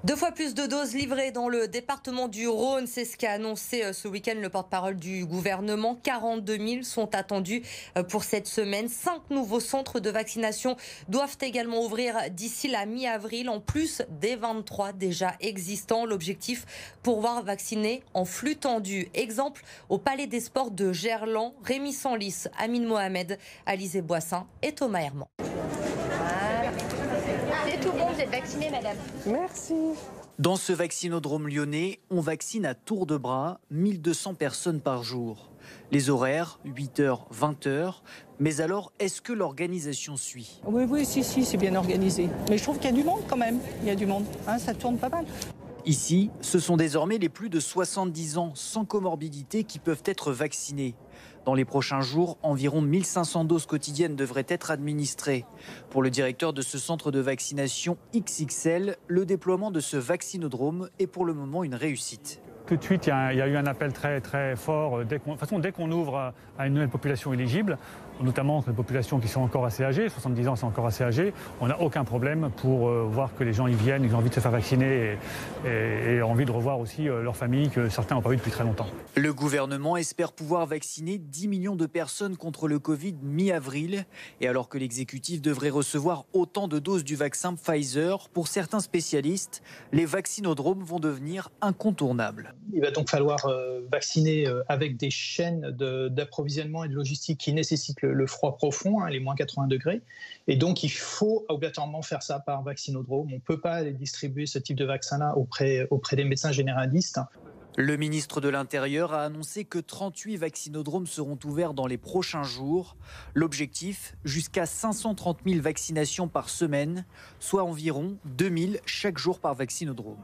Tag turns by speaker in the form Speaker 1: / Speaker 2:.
Speaker 1: 2 fois plus de doses livrées dans le département du Rhône, c'est ce qu'a annoncé ce week-end le porte-parole du gouvernement. 42 000 sont attendus pour cette semaine. 5 nouveaux centres de vaccination doivent également ouvrir d'ici la mi-avril, en plus des 23 déjà existants. L'objectif, pouvoir vacciner en flux tendu. Exemple au Palais des Sports de Gerland, Rémi Senlis, Amine Mohamed, Alizé Boissin et Thomas Herman.
Speaker 2: C'est tout bon, vous êtes vaccinée, madame.
Speaker 3: Merci.
Speaker 4: Dans ce vaccinodrome lyonnais, on vaccine à tour de bras 1200 personnes par jour. Les horaires, 8h, 20h. Mais alors, est-ce que l'organisation suit ?
Speaker 3: Oui, si, c'est bien organisé. Mais je trouve qu'il y a du monde quand même. Il y a du monde, ça tourne pas mal.
Speaker 4: Ici, ce sont désormais les plus de 70 ans sans comorbidité qui peuvent être vaccinés. Dans les prochains jours, environ 1500 doses quotidiennes devraient être administrées. Pour le directeur de ce centre de vaccination XXL, le déploiement de ce vaccinodrome est pour le moment une réussite.
Speaker 5: Tout de suite, il y a eu un appel très fort. Dès qu'on ouvre à une nouvelle population éligible, notamment les populations qui sont encore assez âgées, 70 ans c'est encore assez âgé, on n'a aucun problème pour voir que les gens y viennent, ils ont envie de se faire vacciner et envie de revoir aussi leur famille que certains n'ont pas vu depuis très longtemps.
Speaker 4: Le gouvernement espère pouvoir vacciner 10 millions de personnes contre le Covid mi-avril. Et alors que l'exécutif devrait recevoir autant de doses du vaccin Pfizer, pour certains spécialistes, les vaccinodromes vont devenir incontournables.
Speaker 6: Il va donc falloir vacciner avec des chaînes d'approvisionnement et de logistique qui nécessitent le froid profond, les moins 80 degrés. Et donc, il faut obligatoirement faire ça par vaccinodrome. On ne peut pas aller distribuer ce type de vaccin-là auprès des médecins généralistes.
Speaker 4: Le ministre de l'Intérieur a annoncé que 38 vaccinodromes seront ouverts dans les prochains jours. L'objectif, jusqu'à 530 000 vaccinations par semaine, soit environ 2000 chaque jour par vaccinodrome.